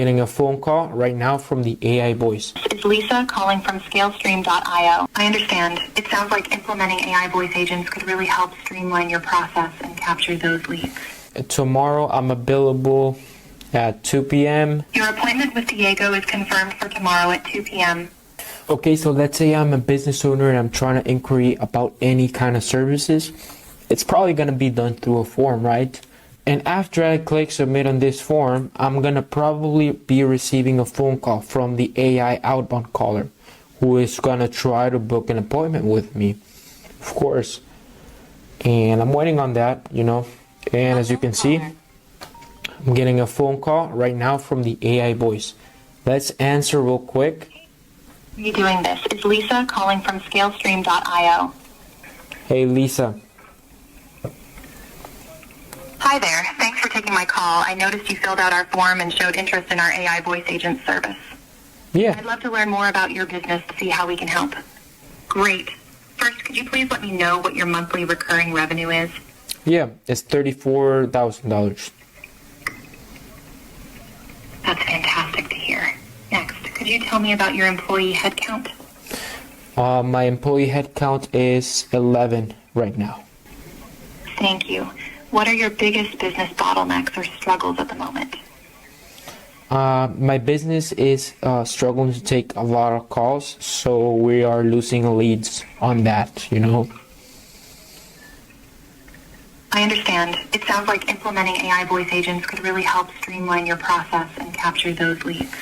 Getting a phone call right now from the AI voice. It's Lisa calling from scalestream.io. I understand. It sounds like implementing AI voice agents could really help streamline your process and capture those leads. Tomorrow I'm available at 2 p.m. Your appointment with Diego is confirmed for tomorrow at 2 p.m. Okay, so let's say I'm a business owner and I'm trying to inquiry about any kind of services. It's probably going to be done through a form, right? And after I click submit on this form, I'm going to probably be receiving a phone call from the AI outbound caller who is going to try to book an appointment with me, of course. And I'm waiting on that, And as you can see, I'm getting a phone call right now from the AI voice. Let's answer real quick. You doing this? It's Lisa calling from scalestream.io. Hey, Lisa. Hi there. Thanks for taking my call. I noticed you filled out our form and showed interest in our AI voice agent service. Yeah. I'd love to learn more about your business to see how we can help. Great. First, could you please let me know what your monthly recurring revenue is? Yeah, it's $34,000. That's fantastic to hear. Next, could you tell me about your employee headcount? My employee headcount is 11 right now. Thank you. What are your biggest business bottlenecks or struggles at the moment? My business is struggling to take a lot of calls, so we are losing leads on that, I understand. It sounds like implementing AI voice agents could really help streamline your process and capture those leads.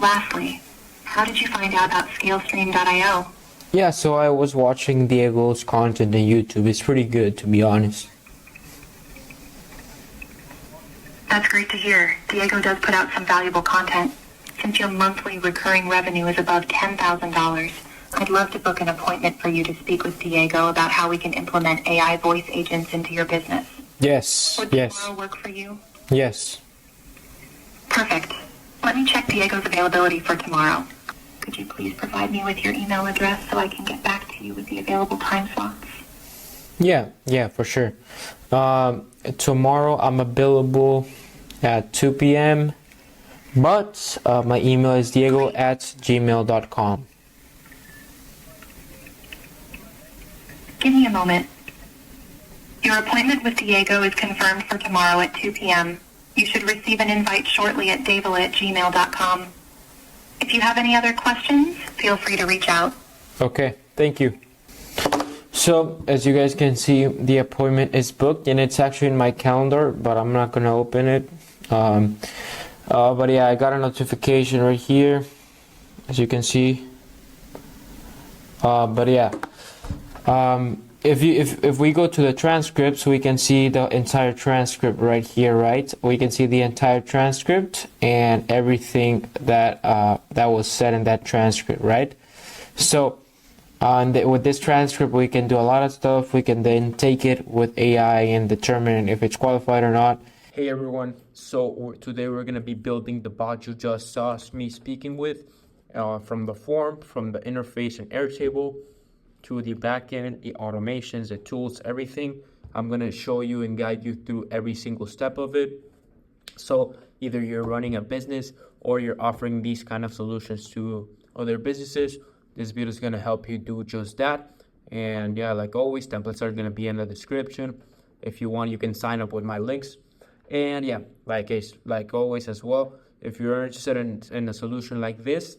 Lastly, how did you find out about scalestream.io? Yeah, so I was watching Diego's content on YouTube. It's pretty good, to be honest. That's great to hear. Diego does put out some valuable content. Since your monthly recurring revenue is above $10,000, I'd love to book an appointment for you to speak with Diego about how we can implement AI voice agents into your business. Yes, Would yes. tomorrow work for you? Yes. Perfect. Let me check Diego's availability for tomorrow. Could you please provide me with your email address so I can get back to you with the available time slots? Yeah, for sure. Tomorrow I'm available at 2 p.m. But my email is diego@gmail.com. Give me a moment. Your appointment with Diego is confirmed for tomorrow at 2 p.m. You should receive an invite shortly at davila@gmail.com. If you have any other questions, feel free to reach out. Okay, thank you. So, as you guys can see, the appointment is booked and it's actually in my calendar, but I'm not going to open it. But yeah, I got a notification right here, as you can see. But yeah, if we go to the transcripts, we can see the entire transcript right here, right? We can see the entire transcript and everything that that was said in that transcript, right? So with this transcript, we can do a lot of stuff. We can then take it with AI and determine if it's qualified or not. Hey everyone, so today we're going to be building the bot you just saw me speaking with, from the form, from the interface in Airtable, to the backend, the automations, the tools, everything. I'm going to show you and guide you through every single step of it. So either you're running a business or you're offering these kind of solutions to other businesses, this video is going to help you do just that. And yeah, like always, templates are going to be in the description. If you want, you can sign up with my links. And yeah, like always as well, if you're interested in a solution like this,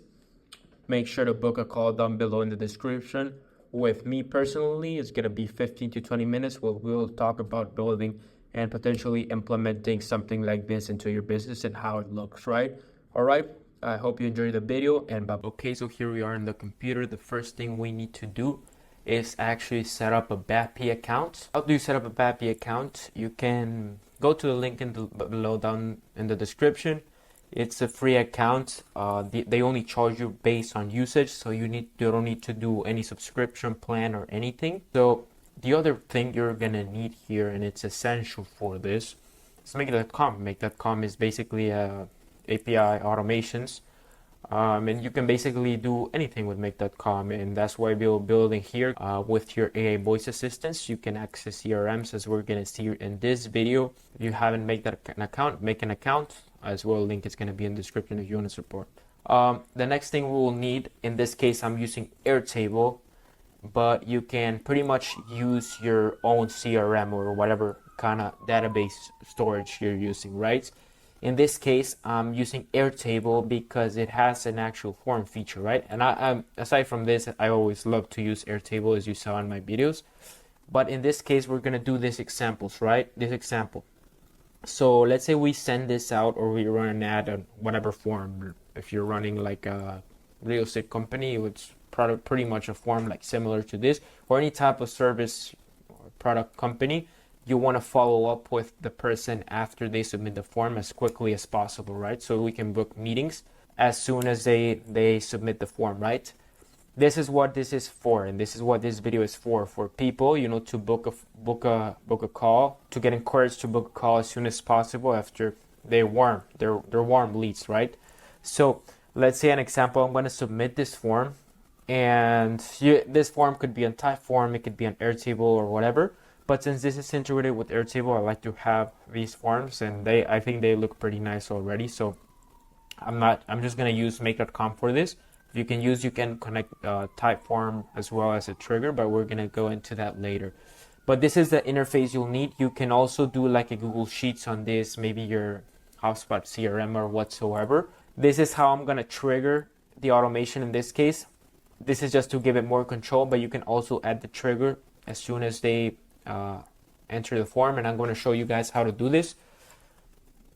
make sure to book a call down below in the description. With me personally, it's going to be 15 to 20 minutes where we'll talk about building and potentially implementing something like this into your business and how it looks, right? All right, I hope you enjoyed the video, and bye. Okay, so here we are in the computer. The first thing we need to do is actually set up a VAPI account. How do you set up a VAPI account? You can go to the link below down in the description. It's a free account. They only charge you based on usage, so you don't need to do any subscription plan or anything. So the other thing you're gonna need here, and it's essential for this, is make.com. Make.com is basically API automations, and you can basically do anything with make.com, and that's why we're building here with your AI voice assistants. You can access CRMs, as we're gonna see in this video. If you haven't made an account, make an account. as well. Link is going to be in the description if you want to support. The next thing we will need, in this case I'm using Airtable, but you can pretty much use your own CRM or whatever kind of database storage you're using, right? In this case, I'm using Airtable because it has an actual form feature, right? And aside from this, I always love to use Airtable, as you saw in my videos. But in this case, we're gonna do this examples, right? This example. So let's say we send this out, or we run an ad on whatever form. If you're running like a real estate company, it's pretty much a form like similar to this, or any type of service or product company. You want to follow up with the person after they submit the form as quickly as possible, right? So we can book meetings as soon as they submit the form, right? This is what this is for, and this is what this video is for people, you know, to book a call, to get encouraged to book a call as soon as possible after they're warm leads, right? So let's say an example, I'm going to submit this form, and this form could be on Typeform, it could be on Airtable or whatever. But since this is integrated with Airtable, I like to have these forms, and I think they look pretty nice already. So I'm just gonna use make.com for this. You can connect Typeform as well as a trigger, but we're gonna go into that later. But this is the interface you'll need. You can also do like a Google Sheets on this, maybe your HubSpot CRM or whatsoever. This is how I'm gonna trigger the automation in this case. This is just to give it more control, but you can also add the trigger as soon as they enter the form, and I'm going to show you guys how to do this,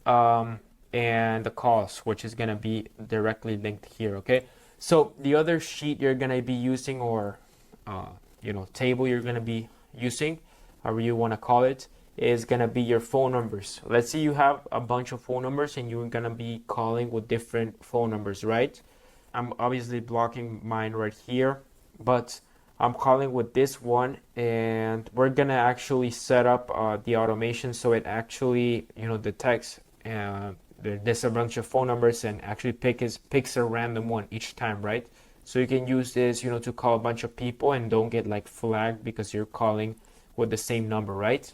and the calls, which is going to be directly linked here. Okay, so the other sheet you're going to be using, or table you're going to be using, however you want to call it, is going to be your phone numbers. Let's say you have a bunch of phone numbers and you're going to be calling with different phone numbers, right? I'm obviously blocking mine right here, but I'm calling with this one, and we're gonna actually set up the automation so it actually, detects there's a bunch of phone numbers and actually picks a random one each time, right? So you can use this, to call a bunch of people and don't get like flagged because you're calling with the same number, right?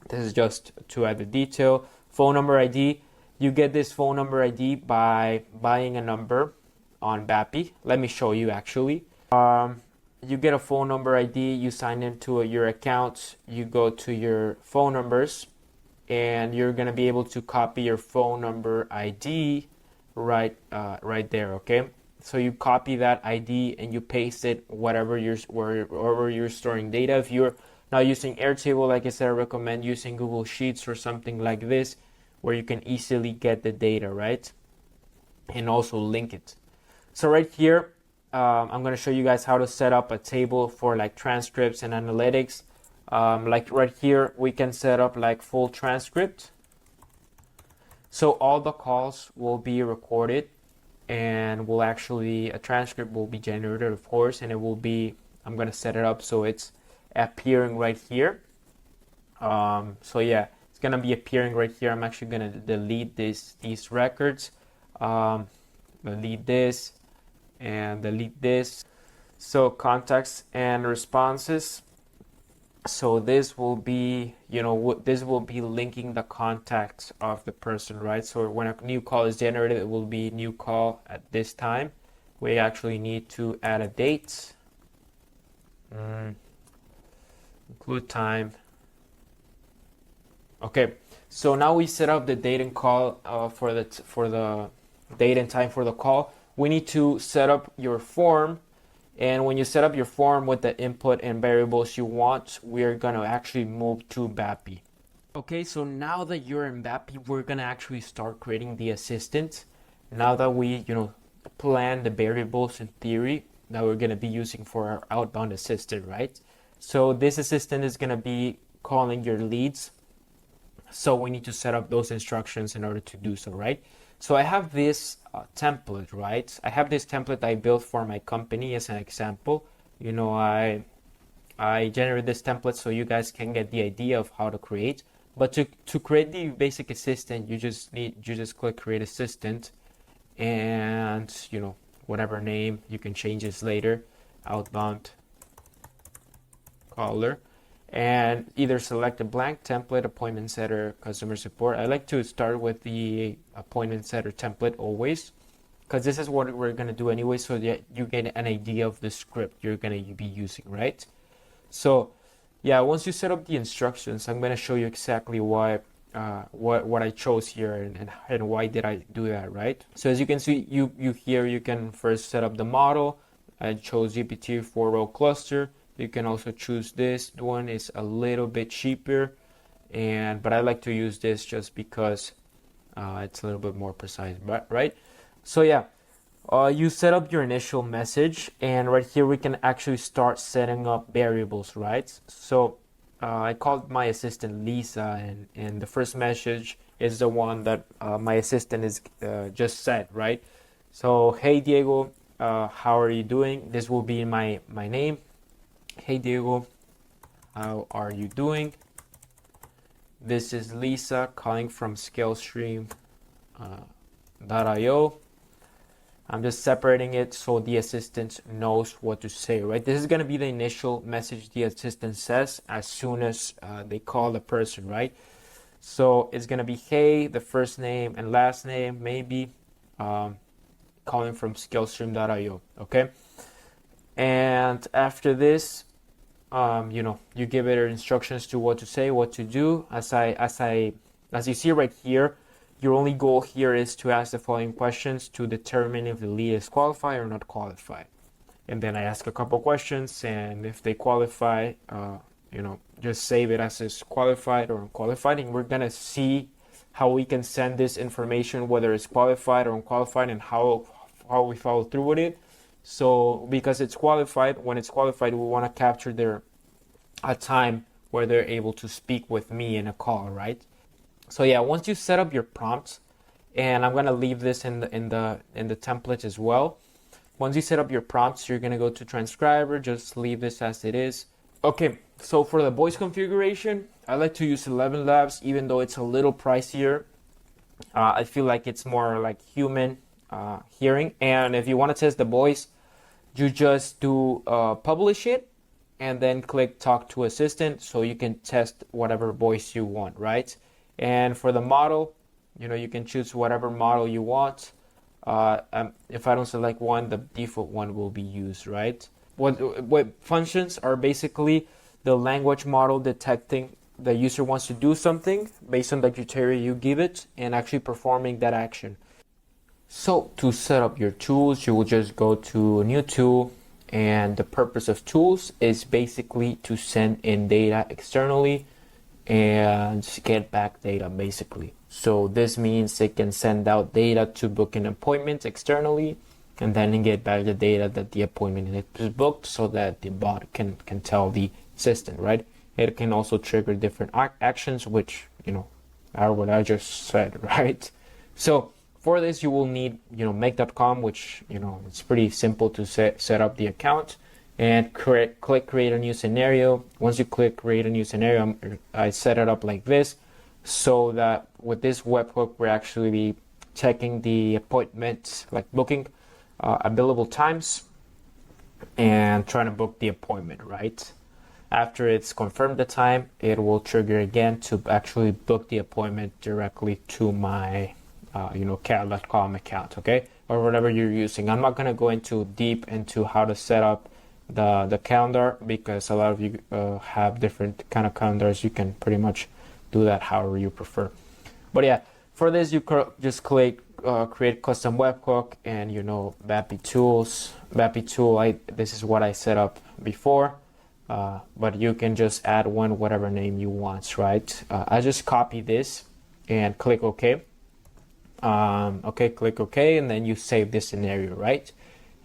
This is just to add the detail. Phone number ID. You get this phone number ID by buying a number on VAPI. Let me show you actually. You get a phone number ID, you sign into your account, you go to your phone numbers, and you're gonna be able to copy your phone number ID right there, okay? So you copy that ID and you paste it wherever you're storing data. If you're not using Airtable, like I said, I recommend using Google Sheets or something like this, where you can easily get the data, right? And also link it. So right here, I'm going to show you guys how to set up a table for like transcripts and analytics. Like right here, we can set up like full transcript. So all the calls will be recorded, and a transcript will be generated, of course, and it will be, I'm going to set it up so it's appearing right here. So yeah, it's going to be appearing right here. I'm actually going to delete these records, delete this, and delete this. So contacts and responses. So this will be, this will be linking the contacts of the person, right? So when a new call is generated, it will be new call at this time. We actually need to add a date, include time. Okay, so now we set up the date and call for the date and time for the call. We need to set up your form, and when you set up your form with the input and variables you want, we're gonna actually move to VAPI. Okay, so now that you're in VAPI, we're gonna actually start creating the assistant. Now that we, plan the variables in theory that we're gonna be using for our outbound assistant, right? So this assistant is gonna be calling your leads. So we need to set up those instructions in order to do so, right? So I have this template, right? I have this template I built for my company as an example. I generate this template so you guys can get the idea of how to create. But to create the basic assistant, you just click create assistant, and whatever name, you can change this later, outbound caller. and either select a blank template, appointment setter, customer support. I like to start with the appointment setter template always, because this is what we're going to do anyway, so that you get an idea of the script you're going to be using, right? So yeah, once you set up the instructions, I'm going to show you exactly why what I chose here and why did I do that, right? So as you can see, you here you can first set up the model. I chose GPT 4-row cluster. You can also choose this one. Is a little bit cheaper, but I like to use this just because it's a little bit more precise, right? So yeah, you set up your initial message, and right here we can actually start setting up variables, right? So I called my assistant Lisa, and the first message is the one that my assistant is just said, right? So, hey Diego, how are you doing? This will be my name. Hey Diego, how are you doing? This is Lisa calling from ScaleStream.io. I'm just separating it so the assistant knows what to say, right? This is going to be the initial message the assistant says as soon as they call the person, right? So it's going to be, hey, the first name and last name, maybe, calling from ScaleStream.io, okay? And after this, you give it instructions to what to say, what to do. As you see right here, your only goal here is to ask the following questions to determine if the lead is qualified or not qualified. And then I ask a couple questions, and if they qualify, just save it as is qualified or unqualified. And we're gonna see how we can send this information, whether it's qualified or unqualified, and how we follow through with it. So because it's qualified, when it's qualified, we want to capture a time where they're able to speak with me in a call, right? So yeah, once you set up your prompts, and I'm gonna leave this in the template as well. Once you set up your prompts, you're gonna go to transcriber. Just leave this as it is. Okay, so for the voice configuration, I like to use 11 Labs, even though it's a little pricier. I feel like it's more like human hearing. And if you want to test the voice, you just do publish it, and then click talk to assistant, so you can test whatever voice you want, right? And for the model, you can choose whatever model you want. If I don't select one, the default one will be used, right? What functions are basically the language model detecting the user wants to do something based on the criteria you give it and actually performing that action. So to set up your tools, you will just go to a new tool, and the purpose of tools is basically to send in data externally and get back data basically. So this means it can send out data to book an appointment externally, and then get back the data that the appointment is booked, so that the bot can tell the assistant, right? It can also trigger different actions, which are what I just said, right? So for this, you will need make.com, which it's pretty simple to set up the account, and click create a new scenario. Once you click create a new scenario, I set it up like this, so that with this webhook, we're actually checking the appointment, like booking available times, and trying to book the appointment, right? After it's confirmed the time, it will trigger again to actually book the appointment directly to my cal.com account, okay, or whatever you're using. I'm not going to go deep into how to set up the calendar, because a lot of you have different kind of calendars. You can pretty much do that however you prefer. But yeah, for this, you just click create custom webhook, and VAPI tools. VAPI tool, this is what I set up before, but you can just add whatever name you want, right? I just copy this and click OK. Click OK, and then you save this scenario, right?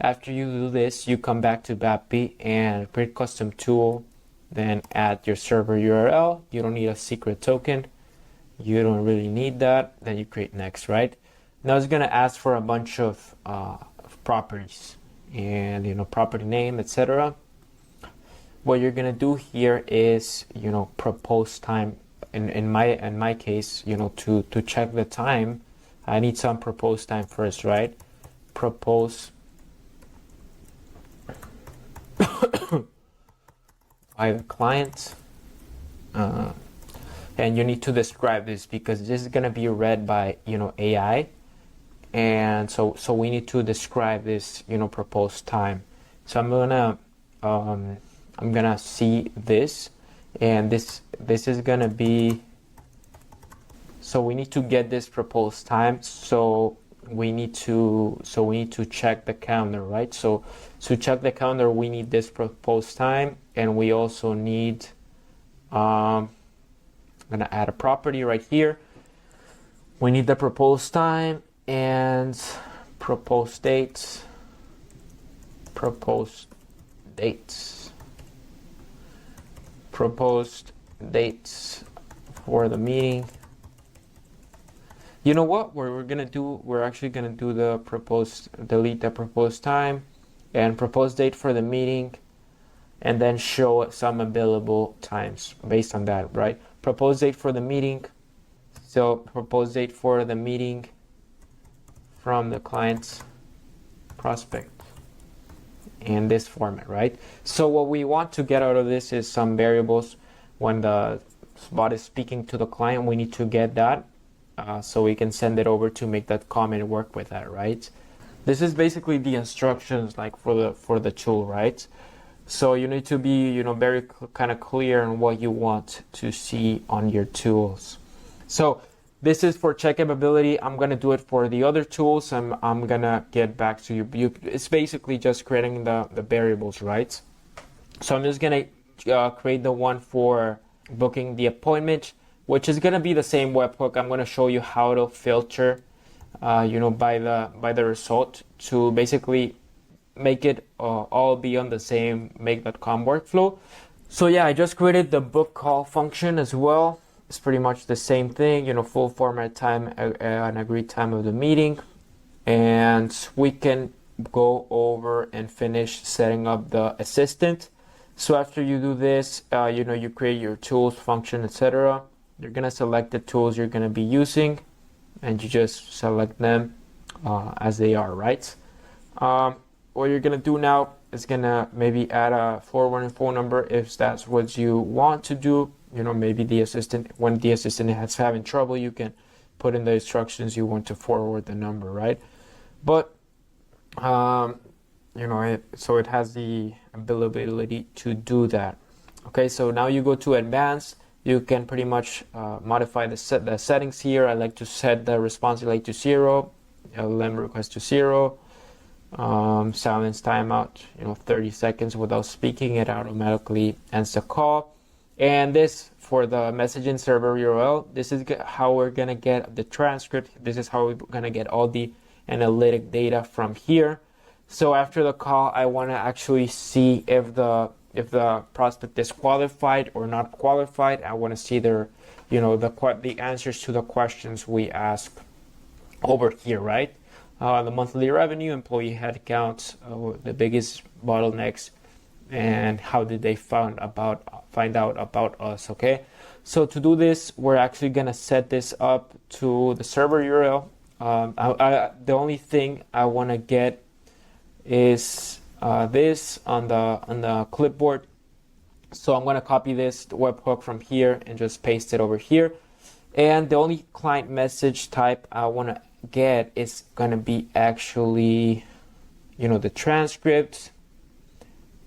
After you do this, you come back to VAPI and create custom tool, then add your server URL. You don't need a secret token. You don't really need that. Then you create next, right? Now it's gonna ask for a bunch of properties, and property name, etc. What you're gonna do here is propose time. In my case, to check the time, I need some proposed time first, right? Propose by the client. and you need to describe this because this is going to be read by, AI. And so we need to describe this, proposed time. So I'm gonna see this, and this is gonna be, so we need to get this proposed time. So we need to check the calendar, right? So to check the calendar, we need this proposed time, and we also need, I'm gonna add a property right here. We need the proposed time and proposed dates proposed dates for the meeting. You know what we're gonna do? We're actually gonna do the delete the proposed time and proposed date for the meeting, and then show some available times based on that, right? Proposed date for the meeting. So proposed date for the meeting from the client's prospect in this format, right? So what we want to get out of this is some variables. When the bot is speaking to the client, we need to get that so we can send it over to make that comment work with that, right? This is basically the instructions like for the tool, right? So you need to be, very kind of clear on what you want to see on your tools. So this is for check capability. I'm gonna do it for the other tools. I'm gonna get back to you. It's basically just creating the variables, right? So I'm just gonna create the one for booking the appointment, which is gonna be the same webhook. I'm gonna show you how to filter, by the result to basically make it all be on the same make.com workflow. So yeah, I just created the book call function as well. It's pretty much the same thing, full format time and agreed time of the meeting. And we can go over and finish setting up the assistant. So after you do this, you create your tools, function, etc. You're gonna select the tools you're gonna be using, and you just select them as they are, right? What you're gonna do now is gonna maybe add a forwarding phone number if that's what you want to do. Maybe the assistant, when the assistant is having trouble, you can put in the instructions you want to forward the number, right? But so it has the ability to do that. Okay, so now you go to advanced. You can pretty much modify the settings here. I like to set the response delay to 0, LLM request to 0, silence timeout, 30 seconds without speaking. It automatically ends the call. And this for the messaging server URL. This is how we're gonna get the transcript. This is how we're gonna get all the analytic data from here. So after the call, I want to actually see if the prospect is qualified or not qualified. I want to see their, the answers to the questions we ask over here, right? The monthly revenue, employee headcount, the biggest bottlenecks, and how did they find out about us. Okay, so to do this, we're actually gonna set this up to the server URL. The only thing I want to get is this on the clipboard. So I'm gonna copy this webhook from here and just paste it over here. And the only client message type I want to get is gonna be actually, the transcript.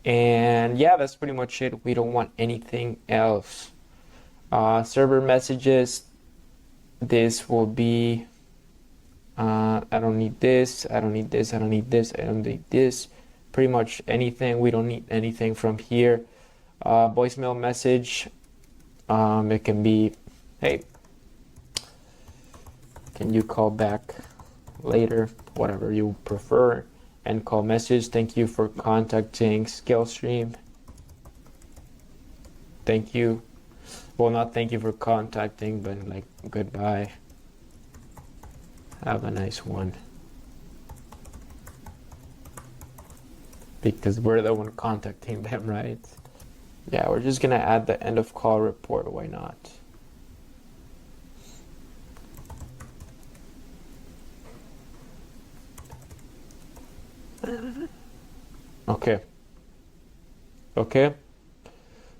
And yeah, that's pretty much it. We don't want anything else. Server messages, this will be, I don't need this, I don't need this, I don't need this, I don't need this. Pretty much anything. We don't need anything from here. Voicemail message, it can be, hey, can you call back later, whatever you prefer. And call message, thank you for contacting Skillstream. Thank you. Well, not thank you for contacting, but like goodbye. Have a nice one. Because we're the one contacting them, right? Yeah, we're just gonna add the end of call report, why not? Okay.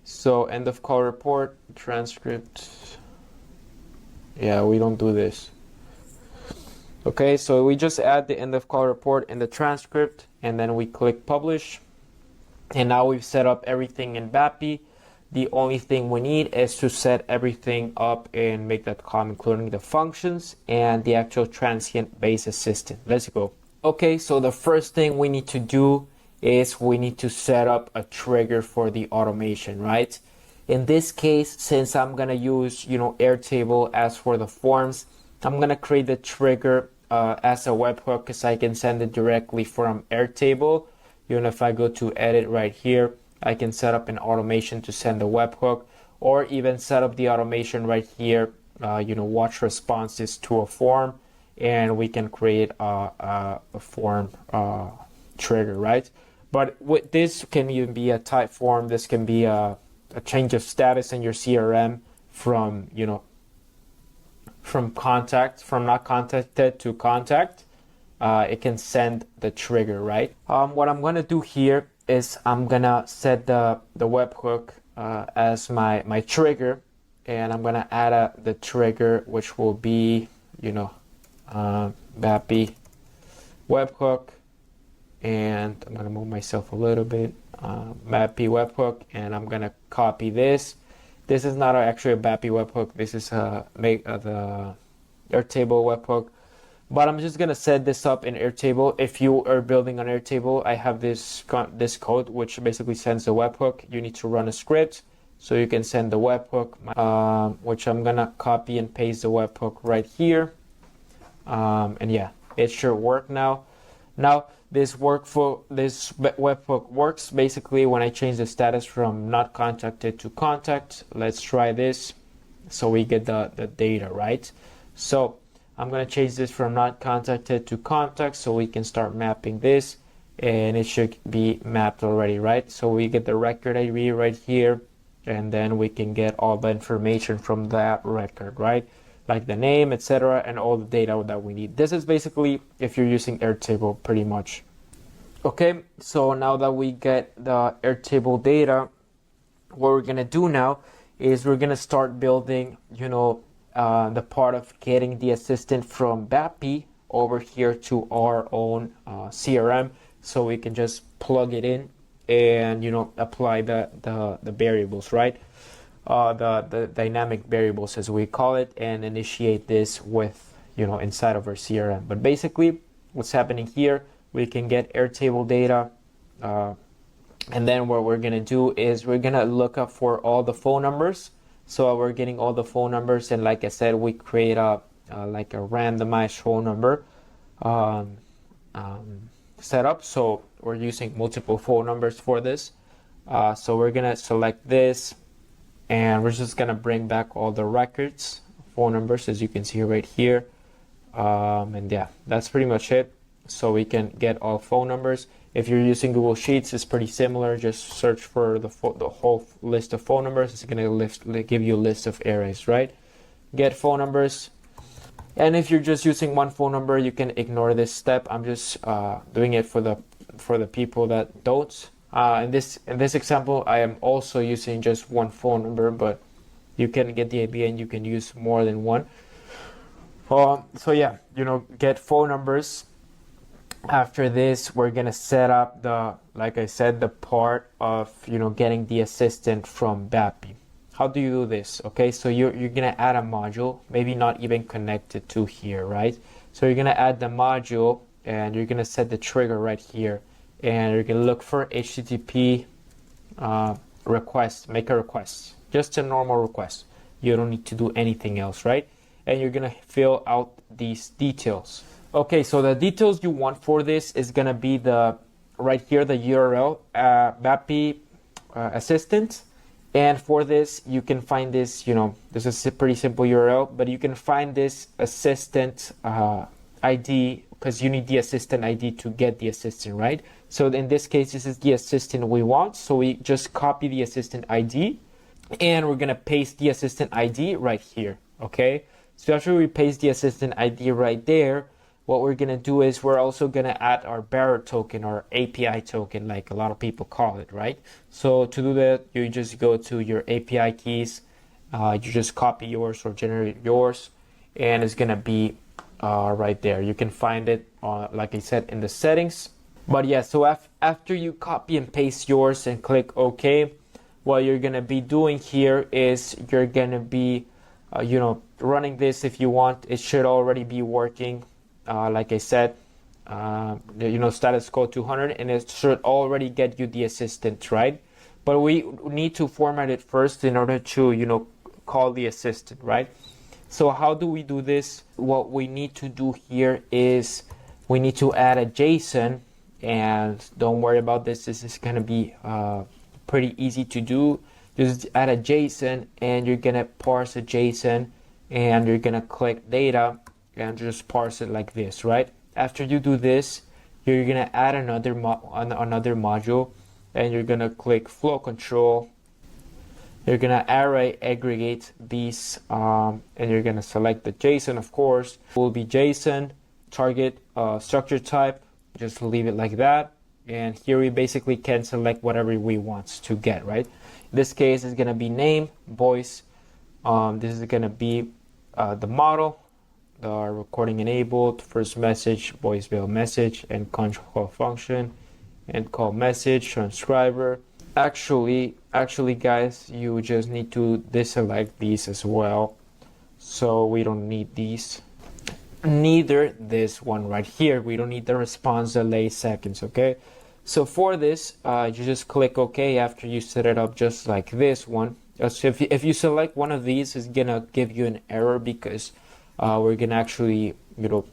So end of call report, transcript. Yeah, we don't do this. Okay, so we just add the end of call report in the transcript, and then we click publish. And now we've set up everything in VAPI. The only thing we need is to set everything up in make.com, including the functions and the actual transient base assistant. Let's go. Okay, so the first thing we need to do is we need to set up a trigger for the automation, right? In this case, since I'm gonna use, Airtable as for the forms, I'm gonna create the trigger as a webhook because I can send it directly from Airtable. If I go to edit right here, I can set up an automation to send a webhook, or even set up the automation right here, watch responses to a form, and we can create a form trigger, right? But with this can even be a type form. This can be a change of status in your CRM from, from not contacted to contact. It can send the trigger, right? What I'm gonna do here is I'm gonna set the webhook as my trigger, and I'm gonna add the trigger, which will be, VAPI webhook, and I'm gonna move myself a little bit. VAPI webhook, and I'm gonna copy this. This is not actually a VAPI webhook. This is the Airtable webhook. But I'm just gonna set this up in Airtable. If you are building on Airtable, I have this code which basically sends the webhook. You need to run a script so you can send the webhook, which I'm gonna copy and paste the webhook right here. And yeah, it should work now. Now this webhook works basically when I change the status from not contacted to contact. Let's try this so we get the data, right? So I'm going to change this from not contacted to contact so we can start mapping this, and it should be mapped already, right? So we get the record ID right here, and then we can get all the information from that record, right? Like the name, etc., and all the data that we need. This is basically if you're using Airtable, pretty much. Okay, so now that we get the Airtable data, what we're going to do now is we're going to start building, the part of getting the assistant from VAPI over here to our own CRM, so we can just plug it in and apply the variables, right? The dynamic variables, as we call it, and initiate this with inside of our CRM. But basically, what's happening here, we can get Airtable data, and then what we're gonna do is we're gonna look up for all the phone numbers. So we're getting all the phone numbers, and like I said, we create like a randomized phone number setup. So we're using multiple phone numbers for this. So we're gonna select this, and we're just gonna bring back all the records, phone numbers, as you can see right here. And yeah, that's pretty much it. So we can get all phone numbers. If you're using Google Sheets, it's pretty similar. Just search for the whole list of phone numbers. It's going to give you a list of arrays, right? Get phone numbers. And if you're just using one phone number, you can ignore this step. I'm just doing it for the people that don't. In this example, I am also using just one phone number, but you can get the idea, and you can use more than one. So yeah, get phone numbers. After this, we're gonna set up like I said, the part of getting the assistant from VAPI. How do you do this? Okay, so you're gonna add a module, maybe not even connected to here, right? So you're gonna add the module, and you're gonna set the trigger right here, and you're gonna look for HTTP request. Make a request, just a normal request. You don't need to do anything else, right? And you're gonna fill out these details. Okay, so the details you want for this is gonna be right here, the URL, VAPI assistant. And for this, you can find this, this is a pretty simple URL, but you can find this assistant ID, because you need the assistant ID to get the assistant, right? So in this case, this is the assistant we want. So we just copy the assistant ID, and we're gonna paste the assistant ID right here, okay? So after we paste the assistant ID right there, what we're gonna do is we're also gonna add our bearer token or API token, like a lot of people call it, right? So to do that, you just go to your API keys, you just copy yours or generate yours, and it's gonna be right there. You can find it, like I said, in the settings. But yeah, so after you copy and paste yours and click OK, what you're gonna be doing here is you're gonna be, running this if you want. It should already be working. Like I said, status code 200, and it should already get you the assistant, right? But we need to format it first in order to, call the assistant, right? So how do we do this? What we need to do here is we need to add a JSON, and don't worry about this. This is gonna be pretty easy to do. Just add a JSON, and you're gonna parse a JSON, and you're gonna click data and just parse it like this, right? After you do this, you're gonna add another module, and you're gonna click flow control. You're gonna array aggregate these, and you're gonna select the JSON, of course. It will be JSON target structure type. Just leave it like that. And here we basically can select whatever we want to get, right? In this case, it's gonna be name, voice. This is gonna be the model, the recording enabled, first message, voicemail message, and call function, and call message, transcriber. Actually guys, you just need to deselect these as well. So we don't need these. Neither this one right here. We don't need the response delay seconds, okay? So for this, you just click OK after you set it up just like this one. So if you select one of these, it's gonna give you an error because we're gonna actually,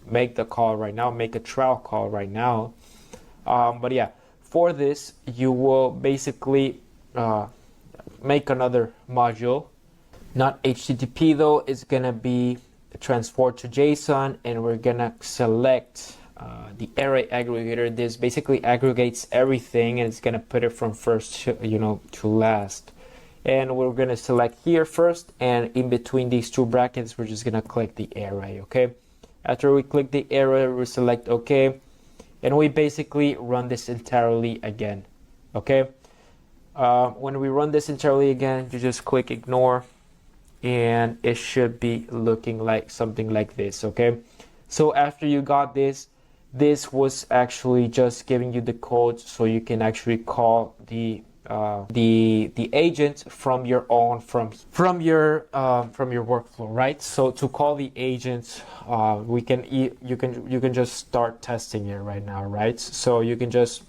make the call right now, make a trial call right now. But yeah, for this, you will basically make another module, not HTTP though. It's gonna be transport to JSON, and we're gonna select the array aggregator. This basically aggregates everything, and it's gonna put it from first to last. And we're gonna select here first, and in between these two brackets, we're just gonna click the array. Okay. After we click the array, we select OK, and we basically run this entirely again. Okay. When we run this entirely again, you just click ignore, and it should be looking like something like this. Okay. So after you got this was actually just giving you the code so you can actually call the agent from your own from your workflow, right? So to call the agent, you can just start testing it right now, right? So you can just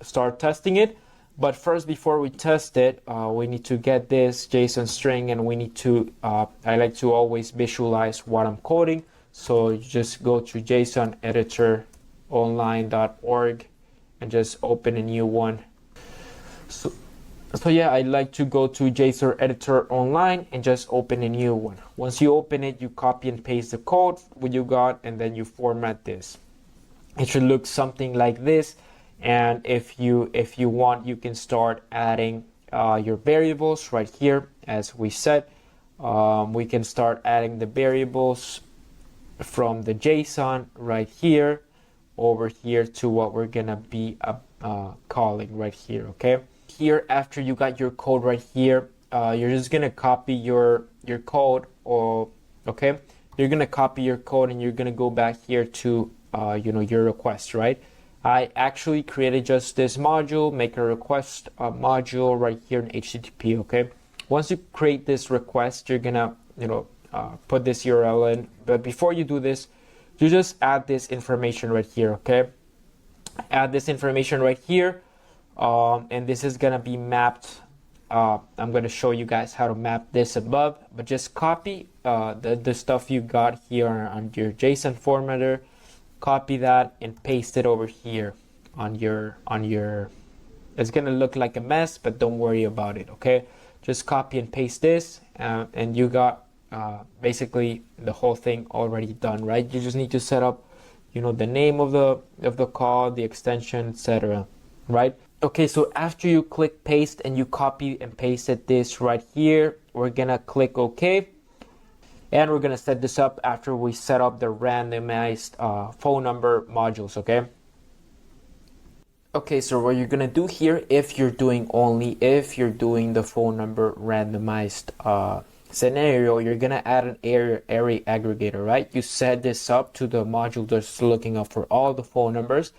start testing it. But first, before we test it, we need to get this JSON string, and we need to, I like to always visualize what I'm coding. So you just go to JSON editor online.org and just open a new one. So yeah, I like to go to JSON editor online and just open a new one. Once you open it, you copy and paste the code what you got, and then you format this. It should look something like this. And if you want, you can start adding your variables right here. As we said, we can start adding the variables from the JSON right here over here to what we're gonna be calling right here. Okay. Here, after you got your code right here, you're just gonna copy your code, okay. You're gonna copy your code, and you're gonna go back here to your request, right? I actually created just this module, make a request module right here in HTTP. Okay. Once you create this request, you're gonna put this URL in. But before you do this, you just add this information right here. Okay. Add this information right here, and this is gonna be mapped. I'm gonna show you guys how to map this above, but just copy the stuff you got here on your JSON formatter. Copy that and paste it over here on your it's gonna look like a mess, but don't worry about it. Okay, just copy and paste this, and you got basically the whole thing already done, right? You just need to set up the name of the call, the extension, etc., right? Okay, so after you click paste and you copy and pasted this right here, we're gonna click OK. And we're going to set this up after we set up the randomized phone number modules, okay? Okay, so what you're going to do here, if you're doing the phone number randomized scenario, you're going to add an array aggregator, right? You set this up to the module that's looking up for all the phone numbers,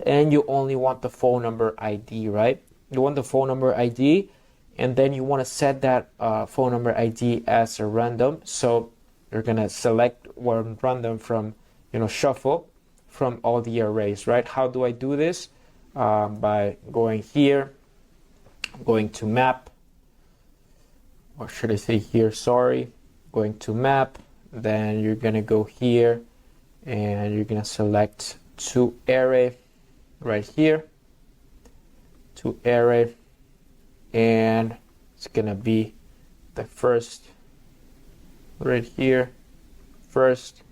and you only want the phone number ID, right? You want the phone number ID, and then you want to set that phone number ID as a random. So you're going to select one random from, shuffle from all the arrays, right? How do I do this? By going here, going to map, or should I say here, sorry, going to map, then you're going to go here, and you're going to select to array right here, to array, and it's going to be the first right here, first,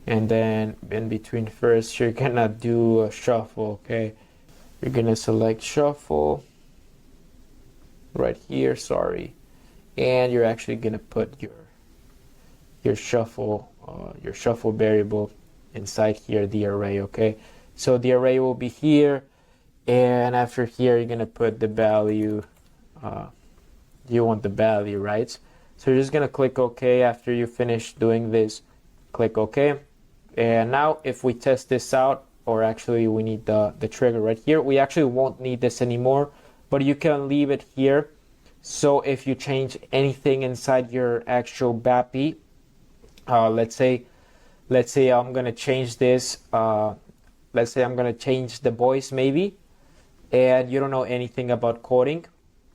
and then in between first you're gonna do a shuffle, okay? You're gonna select shuffle right here, sorry, and you're actually gonna put your shuffle variable inside here, the array, okay? So the array will be here, and after here you're gonna put the value. You want the value, right? So you're just gonna click OK after you finish doing this. Click OK, and now if we test this out, or actually we need the trigger right here. We actually won't need this anymore, but you can leave it here. So if you change anything inside your actual VAPI, let's say I'm gonna change this. Let's say I'm gonna change the voice maybe, and you don't know anything about coding,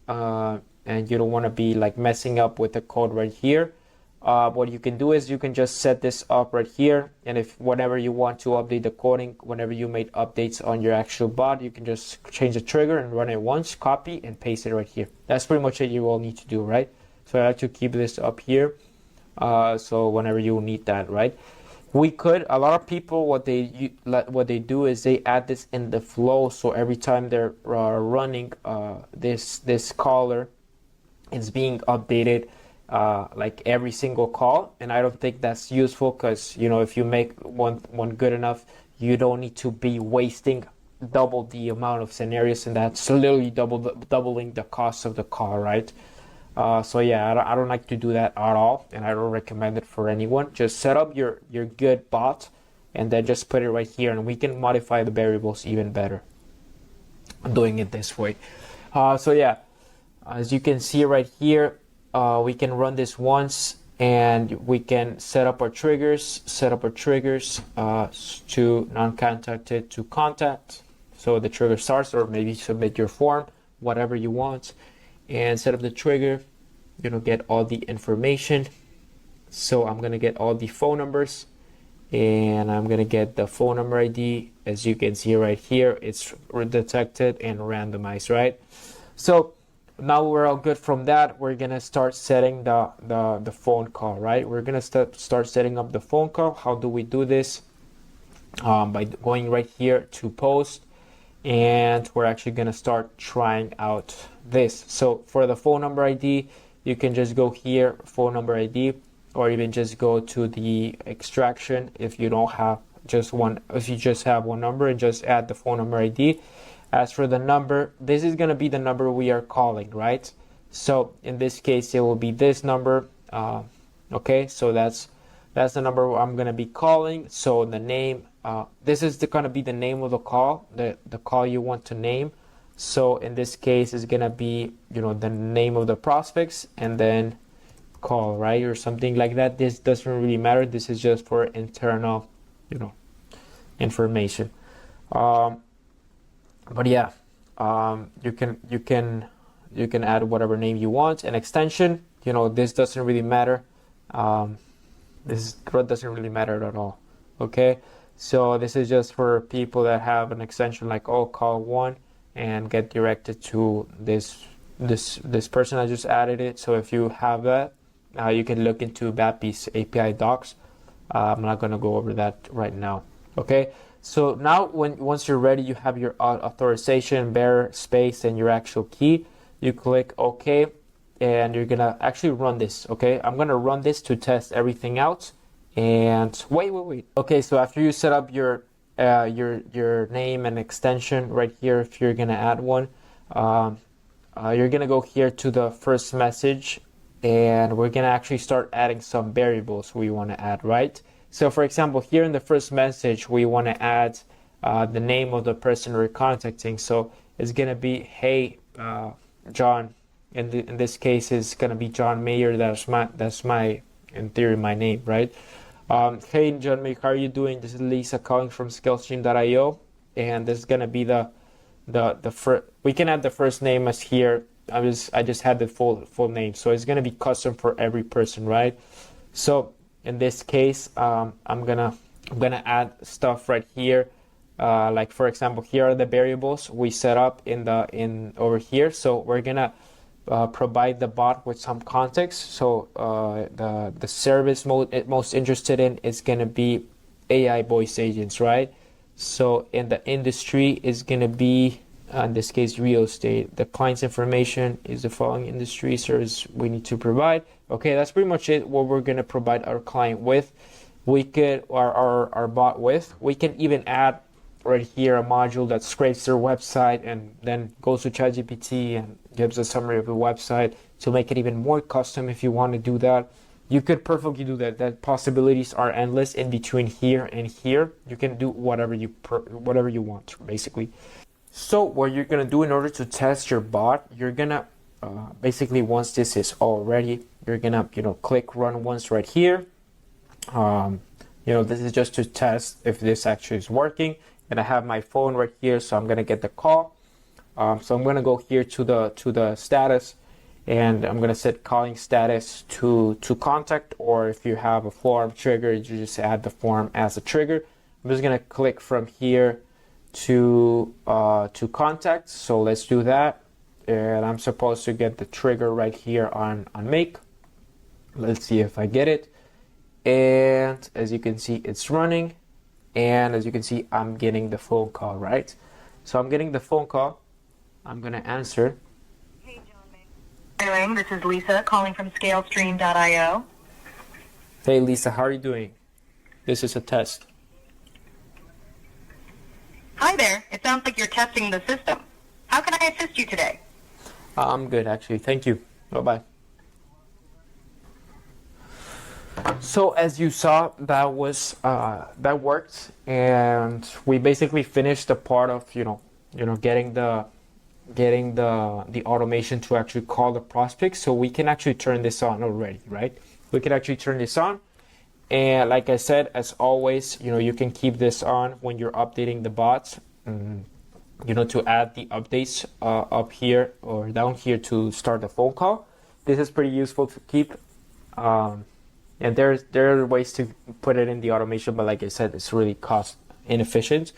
and you don't want to be like messing up with the code right here. What you can do is you can just set this up right here, and if whenever you want to update the coding, whenever you made updates on your actual bot, you can just change the trigger and run it once, copy and paste it right here. That's pretty much it you will need to do, right? So I like to keep this up here, so whenever you need that, right? A lot of people, what they do is they add this in the flow, so every time they're running this caller, it's being updated like every single call, and I don't think that's useful, because if you make one good enough, you don't need to be wasting double the amount of scenarios, and that's literally doubling the cost of the call, right? So yeah, I don't like to do that at all, and I don't recommend it for anyone. Just set up your good bot, and then just put it right here, and we can modify the variables even better doing it this way. So yeah, as you can see right here, we can run this once, and we can set up our triggers to non-contacted to contact. So the trigger starts, or maybe submit your form, whatever you want, and set up the trigger, get all the information. So I'm gonna get all the phone numbers, and I'm gonna get the phone number ID. As you can see right here, it's detected and randomized, right? So now we're all good from that. We're gonna start setting the phone call, right? We're gonna start setting up the phone call. How do we do this? By going right here to post, and we're actually gonna start trying out this. So for the phone number ID, you can just go here, phone number ID, or even just go to the extraction if you don't have just one. If you just have one number, and just add the phone number ID. As for the number, this is gonna be the number we are calling, right? So in this case, it will be this number. Okay, so that's the number I'm gonna be calling. So the name, this is gonna be the name of the call, the call you want to name. So in this case, it's gonna be the name of the prospects, and then call, right, or something like that. This doesn't really matter. This is just for internal information. But yeah, you can add whatever name you want. An extension, this doesn't really matter. This doesn't really matter at all. Okay, so this is just for people that have an extension like call one, and get directed to this person. I just added it. So if you have that, you can look into VAPI's API docs. I'm not gonna go over that right now. Okay. So now once you're ready, you have your authorization, bearer, space, and your actual key. You click OK, and you're gonna actually run this. Okay, I'm gonna run this to test everything out. And wait. Okay, so after you set up your name and extension right here, if you're gonna add one, you're gonna go here to the first message, and we're gonna actually start adding some variables we want to add, right? So for example, here in the first message, we want to add the name of the person we're contacting. So it's gonna be, hey, John. In this case, it's gonna be John Mayer. That's my in theory my name, right? Hey John Mayer, how are you doing? This is Lisa calling from Skillstream.io, and this is gonna be the first. We can add the first name as here. I just had the full name, so it's gonna be custom for every person, right? So in this case, I'm gonna add stuff right here. Like for example, here are the variables we set up in over here. So we're gonna provide the bot with some context. So the service most interested in is gonna be AI voice agents, right? So in the industry is gonna be in this case real estate. The client's information is the following industry service we need to provide. Okay, that's pretty much it. What we're gonna provide our client with. We could our bot with. We can even add right here a module that scrapes their website and then goes to ChatGPT and gives a summary of the website to make it even more custom. If you want to do that, you could perfectly do that. That possibilities are endless in between here and here. You can do whatever you want, basically. So what you're gonna do in order to test your bot, you're gonna basically, once this is all ready, you're gonna click run once right here. This is just to test if this actually is working. And I have my phone right here, so I'm gonna get the call. So I'm gonna go here to the status, and I'm gonna set calling status to contact, or if you have a form trigger, you just add the form as a trigger. I'm just gonna click from here to contact. So let's do that, and I'm supposed to get the trigger right here on make. Let's see if I get it. And as you can see, it's running. And as you can see, I'm getting the phone call, right? So I'm getting the phone call. I'm going to answer. Hey, John. This is Lisa calling from Scalestream.io. Hey, Lisa, how are you doing? This is a test. Hi there. It sounds like you're testing the system. How can I assist you today? I'm good, actually. Thank you. Bye-bye. So as you saw, that worked, and we basically finished the part of getting the automation to actually call the prospect. So we can actually turn this on already, right? We can actually turn this on, and like I said, as always, you can keep this on when you're updating the bots. To add the updates up here or down here to start the phone call. This is pretty useful to keep. And there are ways to put it in the automation, but like I said, it's really cost inefficient.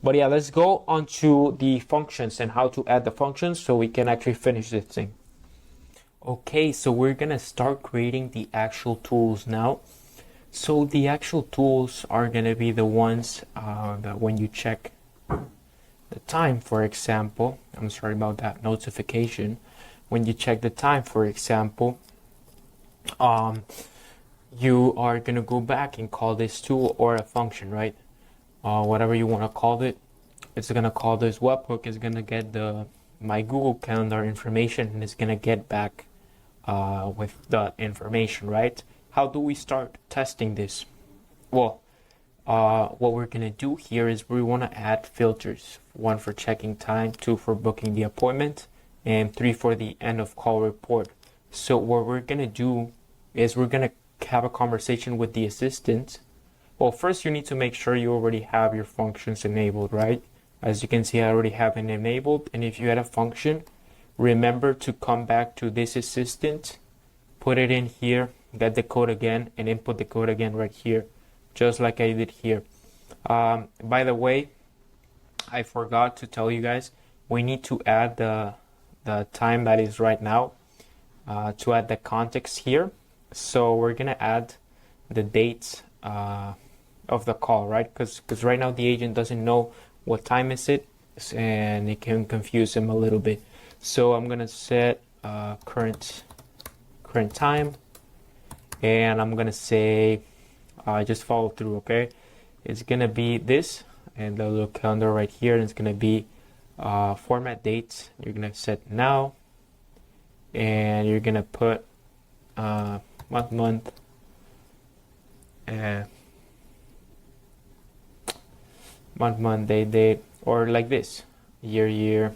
But yeah, let's go on to the functions and how to add the functions so we can actually finish this thing. Okay, so we're gonna start creating the actual tools now. So the actual tools are gonna be the ones that when you check the time, for example, I'm sorry about that notification. When you check the time, for example, you are going to go back and call this tool or a function, right? Whatever you want to call it. It's going to call this webhook. It's going to get my Google Calendar information, and it's going to get back with the information, right? How do we start testing this? Well, what we're going to do here is we want to add filters. 1 for checking time, 2 for booking the appointment, and 3 for the end of call report. So what we're going to do is we're going to have a conversation with the assistant. Well, first you need to make sure you already have your functions enabled, right? As you can see, I already have it enabled. And if you add a function, remember to come back to this assistant, put it in here, get the code again, and input the code again right here, just like I did here. By the way, I forgot to tell you guys, we need to add the time that is right now to add the context here. So we're gonna add the date of the call, right? Because right now the agent doesn't know what time is it, and it can confuse him a little bit. So I'm gonna set current current time, and I'm gonna say just follow through. Okay, it's gonna be this, and the little calendar right here, and it's gonna be format dates. You're gonna set now, and you're gonna put month, and month, date, or like this, year.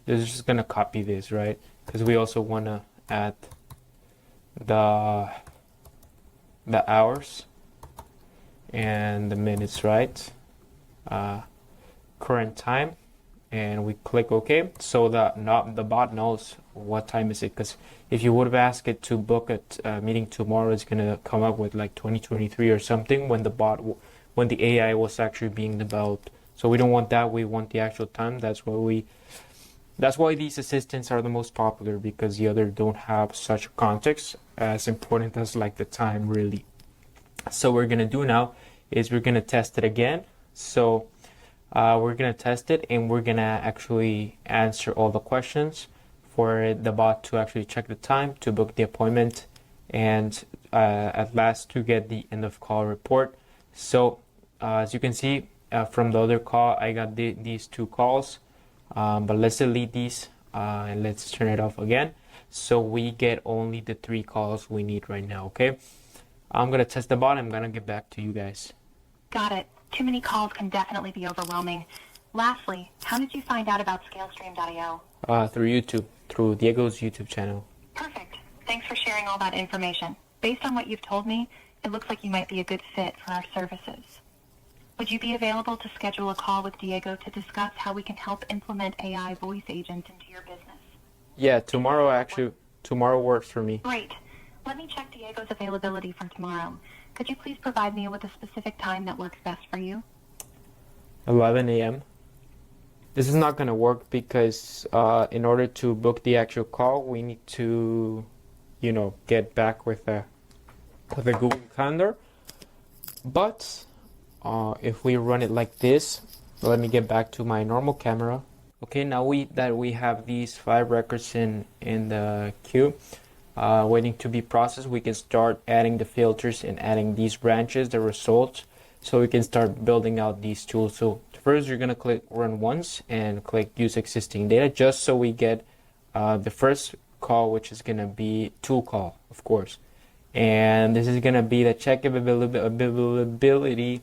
This is just gonna copy this, right? Because we also wanna add the hours and the minutes, right? Current time, and we click OK, so that the bot knows what time is it. Because if you would have asked it to book a meeting tomorrow, it's gonna come up with like 2023 or something when the AI was actually being developed. So we don't want that. We want the actual time. That's why these assistants are the most popular, because the other don't have such context as important as like the time really. So what we're gonna do now is we're gonna test it again. So we're gonna test it, and we're gonna actually answer all the questions for the bot to actually check the time, to book the appointment, and at last to get the end of call report. So as you can see from the other call, I got these 2 calls, but let's delete these and let's turn it off again, so we get only the 3 calls we need right now. Okay, I'm gonna test the bot. I'm gonna get back to you guys. Got it. Too many calls can definitely be overwhelming. Lastly, how did you find out about ScaleStream.io? Through YouTube, through Diego's YouTube channel. Perfect. Thanks for sharing all that information. Based on what you've told me, it looks like you might be a good fit for our services. Would you be available to schedule a call with Diego to discuss how we can help implement AI voice agents into your business? Yeah, tomorrow works for me. Great. Let me check Diego's availability for tomorrow. Could you please provide me with a specific time that works best for you? 11 a.m. This is not going to work because in order to book the actual call, we need to, get back with a Google Calendar. But if we run it like this, let me get back to my normal camera. Okay, now that we have these 5 records in the queue, waiting to be processed, we can start adding the filters and adding these branches, the results, so we can start building out these tools. So first you're going to click run once and click use existing data, just so we get the first call, which is going to be tool call, of course. And this is going to be the check availability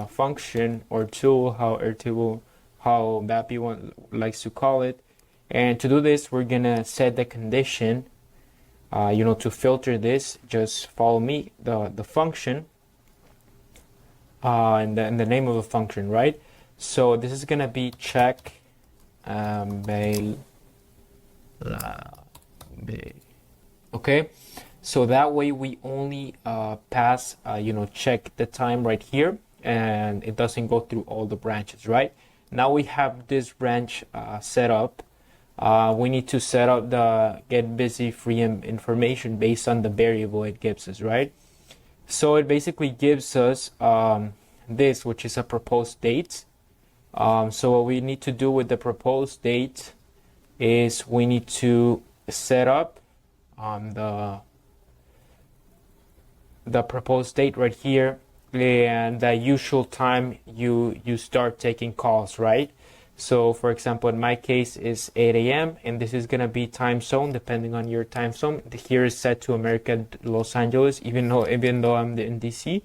function or tool, how Airtable, how VAPI likes to call it. And to do this, we're going to set the condition. To filter this, just follow me, the function, and the name of the function, right? So this is gonna be check okay, so that way we only pass check the time right here, and it doesn't go through all the branches, right? Now we have this branch set up. We need to set up the get busy free information based on the variable it gives us, right? So it basically gives us this, which is a proposed date. So what we need to do with the proposed date is we need to set up the proposed date right here, and the usual time you start taking calls, right? So for example, in my case is 8 a.m. and this is gonna be time zone depending on your time zone. Here is set to America, Los Angeles, even though I'm in DC.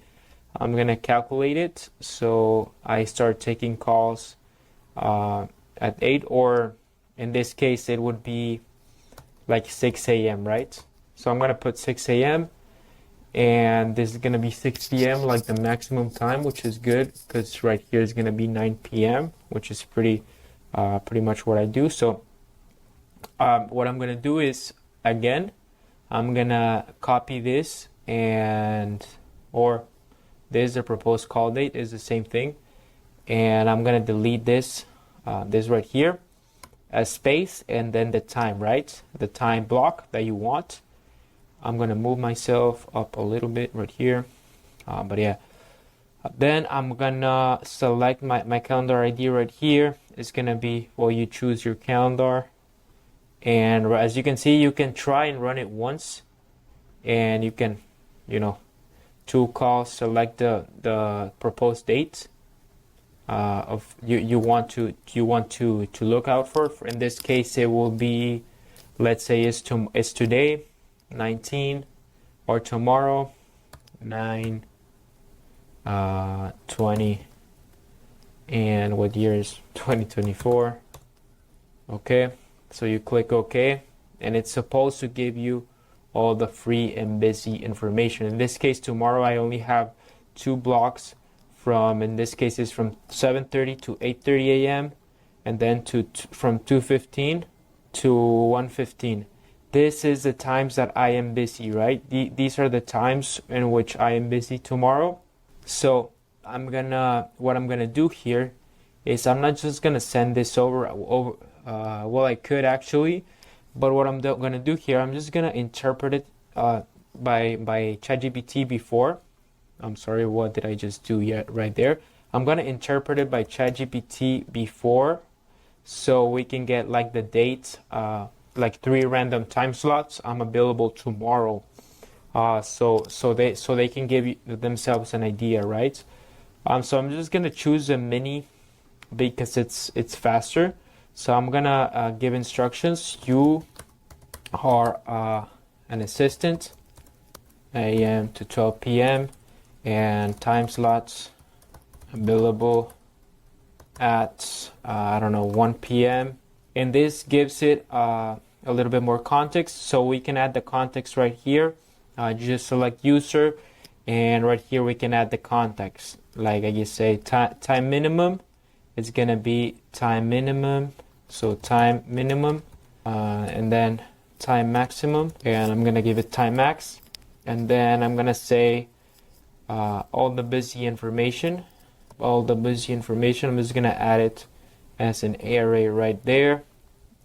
I'm gonna calculate it, so I start taking calls at 8, or in this case it would be like 6 a.m. right? So I'm gonna put 6 a.m. and this is gonna be 6 p.m. like the maximum time, which is good because right here is gonna be 9 p.m. which is pretty much what I do. So what I'm gonna do is, again, I'm gonna copy this, or this, the proposed call date is the same thing, and I'm gonna delete this right here as space, and then the time, right? The time block that you want. I'm gonna move myself up a little bit right here, but yeah. Then I'm gonna select my calendar ID right here. It's gonna be, well, you choose your calendar, and as you can see, you can try and run it once and you can, tool call, select the proposed date of you want to look out for. In this case, it will be, let's say it's today 19, or tomorrow 9 20, and what year is 2024. Okay, so you click OK, and it's supposed to give you all the free and busy information. In this case, tomorrow I only have 2 blocks from, in this case is from 7:30 to 8:30 a.m. and then from 2:15 to 1:15. This is the times that I am busy, right? These are the times in which I am busy tomorrow. So what I'm gonna do here is I'm not just gonna send this over. Well, I could actually, but what I'm gonna do here, I'm just gonna interpret it by ChatGPT before. I'm sorry, what did I just do right there? I'm gonna interpret it by ChatGPT before, so we can get like the dates, like 3 random time slots. I'm available tomorrow, so they can give themselves an idea, right? So I'm just gonna choose a mini because it's faster. So I'm gonna give instructions. You are an assistant, a.m. to 12 p.m. and time slots available at I don't know, 1 p.m. and this gives it a little bit more context, so we can add the context right here. Just select user, and right here we can add the context, like I just say time minimum. It's gonna be time minimum, so time minimum, and then time maximum, and I'm gonna give it time max, and then I'm gonna say all the busy information. I'm just gonna add it as an array right there,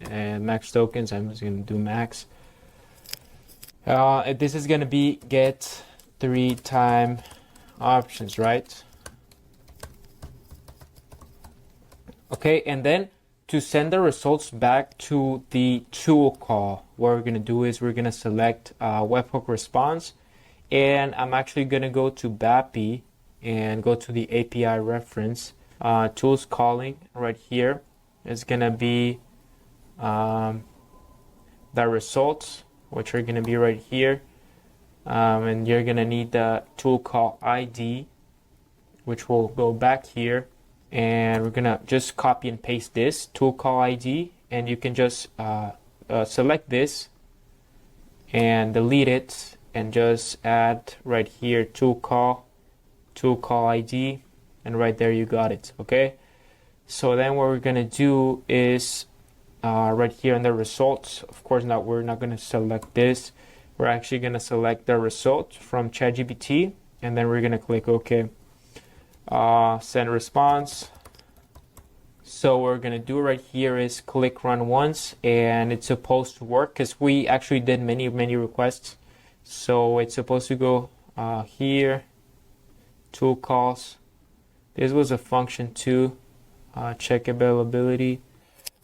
and max tokens, I'm just gonna do max. This is gonna be get 3 time options, right? Okay, and then to send the results back to the tool call, what we're gonna do is we're gonna select webhook response, and I'm actually gonna go to VAPI and go to the API reference. Tools calling right here is gonna be the results, which are gonna be right here, and you're gonna need the tool call ID, which will go back here, and we're gonna just copy and paste this tool call ID, and you can just select this and delete it, and just add right here tool call ID, and right there you got it. Okay, so then what we're gonna do is right here in the results, of course now we're not gonna select this, we're actually gonna select the result from ChatGPT, and then we're gonna click OK. Send response. So what we're gonna do right here is click run once, and it's supposed to work because we actually did many requests. So it's supposed to go here, tool calls. This was a function too, check availability.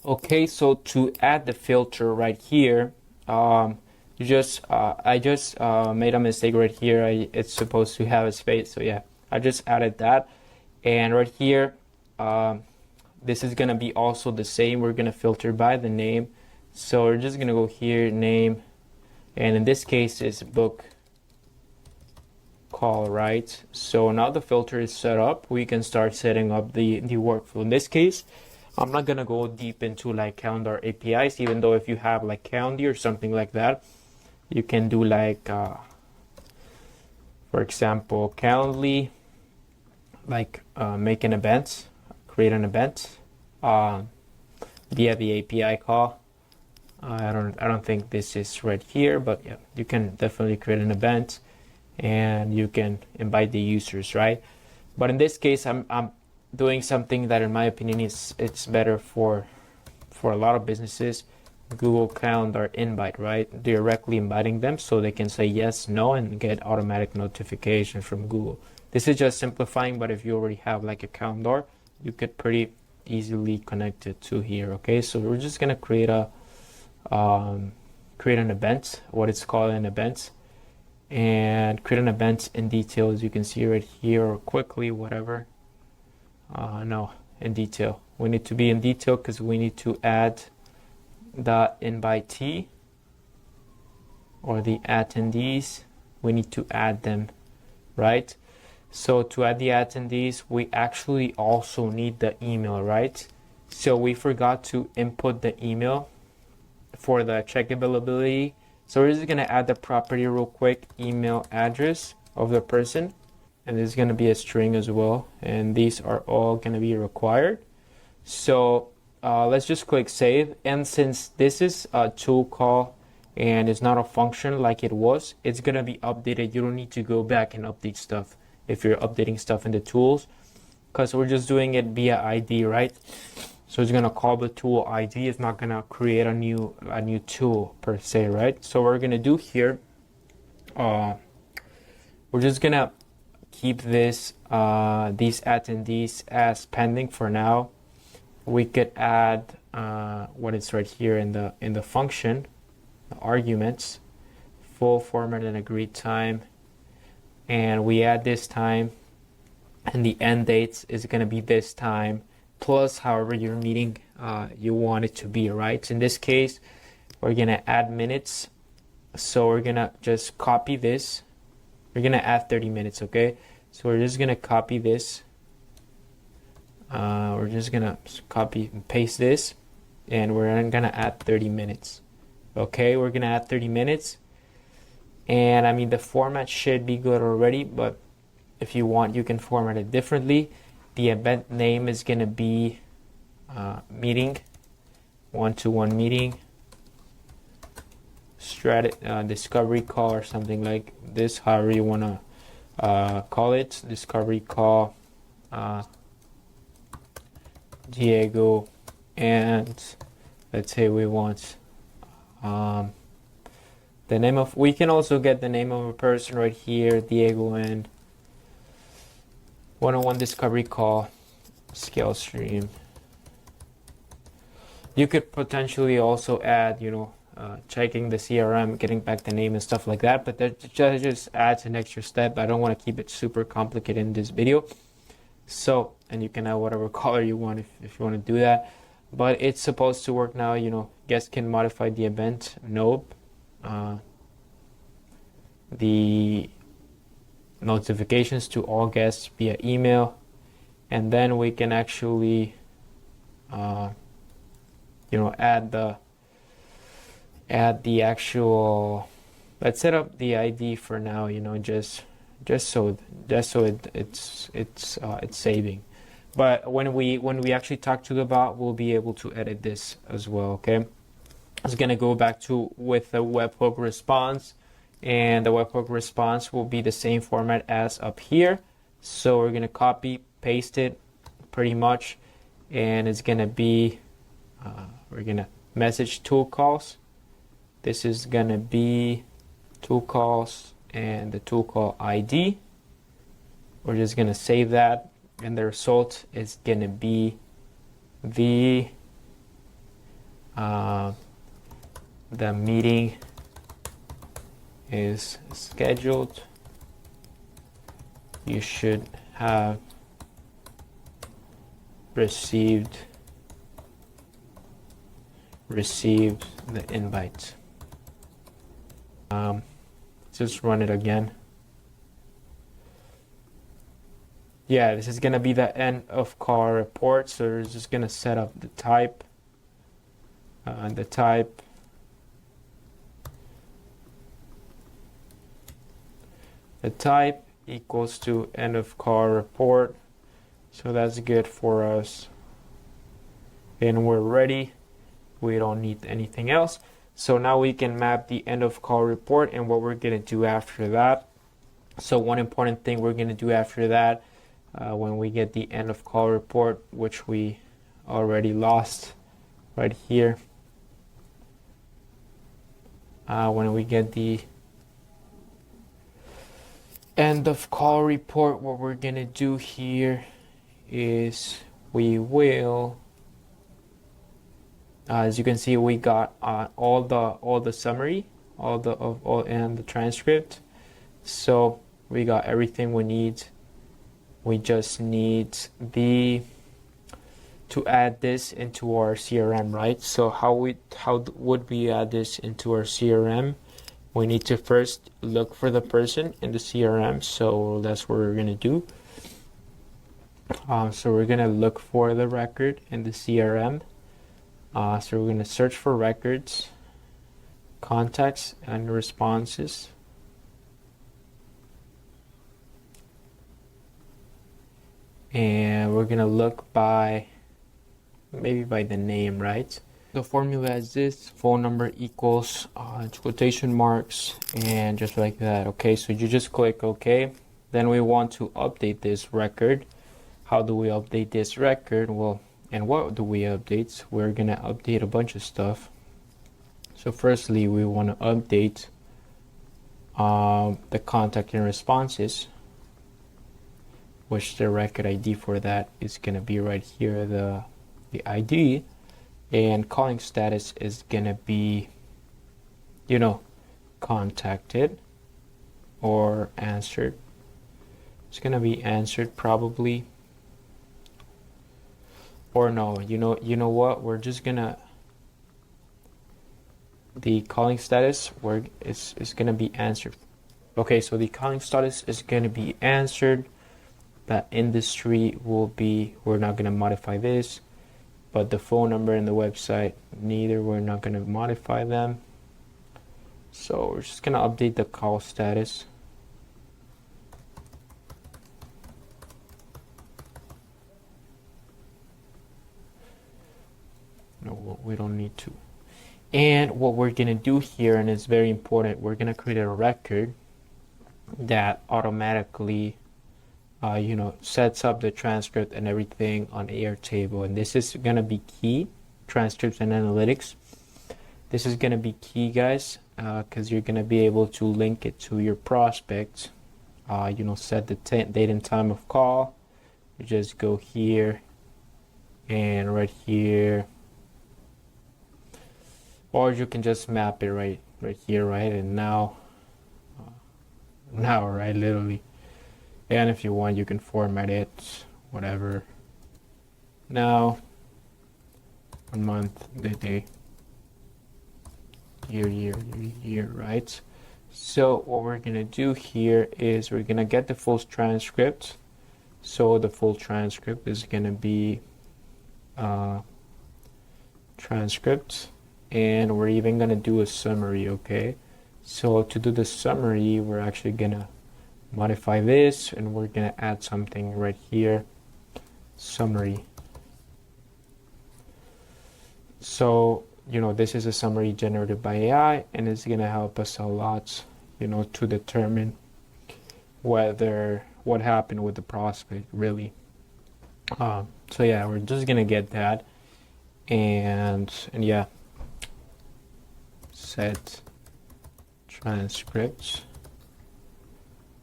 Okay, so to add the filter right here, I just made a mistake right here. It's supposed to have a space, so yeah, I just added that. And right here, this is gonna be also the same. We're gonna filter by the name, so we're just gonna go here, name, and in this case it's book call, right? So now the filter is set up, we can start setting up the workflow. In this case, I'm not gonna go deep into like calendar APIs, even though if you have like Calendly or something like that, you can do like for example Calendly, like make an event, create an event via the API call. I don't think this is right here, but yeah, you can definitely create an event and you can invite the users, right? But in this case, I'm doing something that in my opinion it's better for a lot of businesses. Google Calendar invite, right? Directly inviting them so they can say yes, no, and get automatic notifications from Google. This is just simplifying, but if you already have like a calendar, you could pretty easily connect it to here. Okay, so we're just gonna create an event, what it's called an event, and create an event in detail, as you can see right here, or quickly, whatever. No, in detail. We need to be in detail because we need to add the invitee or the attendees. We need to add them, right? So to add the attendees, we actually also need the email, right? So we forgot to input the email for the check availability. So we're just gonna add the property real quick, email address of the person, and there's gonna be a string as well, and these are all gonna be required. So let's just click save, and since this is a tool call and it's not a function like it was, it's gonna be updated. You don't need to go back and update stuff if you're updating stuff in the tools, because we're just doing it via ID, right? So it's gonna call the tool ID. It's not gonna create a new tool per se, right? So what we're gonna do here, we're just gonna keep this these attendees as pending for now. We could add what is right here in the function, the arguments, full format and agreed time, and we add this time, and the end dates is gonna be this time plus however your meeting you want it to be, right? So in this case, we're gonna add minutes. So we're gonna just copy this. We're gonna add 30 minutes, okay? So we're just gonna copy this. We're just gonna copy and paste this, and we're gonna add 30 minutes. Okay, we're gonna add 30 minutes. And I mean, the format should be good already, but if you want, you can format it differently. The event name is going to be meeting, one-to-one meeting, discovery call or something like this, however you want to call it. Discovery call, Diego, and let's say we want the name of, we can also get the name of a person right here, Diego, and one-on-one discovery call, scale stream. You could potentially also add, checking the CRM, getting back the name and stuff like that, but that just adds an extra step. I don't want to keep it super complicated in this video. So, and you can add whatever color you want if you want to do that, but it's supposed to work now. Guests can modify the event. Nope. The notifications to all guests via email, and then we can actually add the actual, let's set up the ID for now, just so it's saving. But when we actually talk to the bot, we'll be able to edit this as well. Okay, it's gonna go back to with the webhook response, and the webhook response will be the same format as up here. So we're gonna copy paste it pretty much, and it's gonna be we're gonna message tool calls. This is gonna be tool calls and the tool call ID. We're just gonna save that, and the result is gonna be the meeting is scheduled. You should have received the invite. Just run it again. Yeah, this is gonna be the end of call report. So we're just gonna set up the type. The type equals to end of call report. So that's good for us. And we're ready. We don't need anything else. So now we can map the end of call report and what we're gonna do after that. So one important thing we're gonna do after that, when we get the end of call report, which we already lost right here. When we get the end of call report, what we're gonna do here is we will, as you can see, we got all the summary, and the transcript. So we got everything we need. We just need to add this into our CRM, right? So how would we add this into our CRM? We need to first look for the person in the CRM. So that's what we're gonna do. So we're gonna look for the record in the CRM. So we're gonna search for records, contacts, and responses. And we're gonna look by maybe by the name, right? The formula is this: phone number equals quotation marks, and just like that. Okay, so you just click OK. Then we want to update this record. How do we update this record? Well, and what do we update? We're gonna update a bunch of stuff. So firstly, we want to update the contact and responses, which the record ID for that is gonna be right here, the ID. And calling status is gonna be, you know, contacted or answered. It's gonna be answered probably, or no. You know what? We're just gonna, the calling status is gonna be answered. Okay, so the calling status is gonna be answered. That industry will be, we're not gonna modify this. But the phone number and the website, neither, we're not going to modify them. So we're just going to update the call status. No, we don't need to. And what we're going to do here, and it's very important, we're going to create a record that automatically sets up the transcript and everything on Airtable. And this is going to be key, transcripts and analytics. This is going to be key, guys, because you're going to be able to link it to your prospects. Set the date and time of call. You just go here and right here, or you can just map it right here, right? And now, right, literally. And if you want, you can format it, whatever. Now, 1 month, the day, year, right? So what we're gonna do here is we're gonna get the full transcript. So the full transcript is gonna be transcript, and we're even gonna do a summary, okay? So to do the summary, we're actually gonna modify this, and we're gonna add something right here, summary. So this is a summary generated by AI, and it's gonna help us a lot, to determine what happened with the prospect, really. So yeah, we're just gonna get that, and yeah, set transcripts,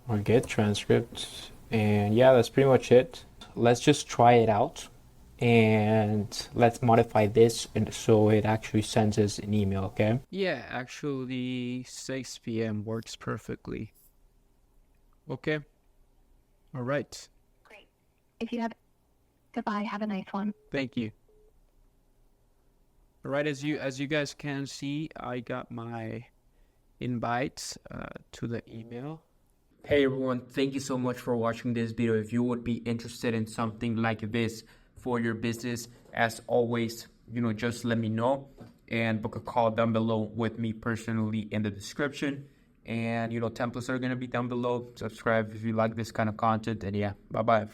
or get transcript, and yeah, that's pretty much it. Let's just try it out, and let's modify this and so it actually sends us an email, okay? Yeah, actually 6 p.m. works perfectly. Okay. All right. Great. If you have, goodbye, have a nice one. Thank you. All right, as you guys can see, I got my invite to the email. Hey everyone, thank you so much for watching this video. If you would be interested in something like this for your business, as always, just let me know and book a call down below with me personally in the description. And templates are going to be down below. Subscribe if you like this kind of content, and yeah, bye bye.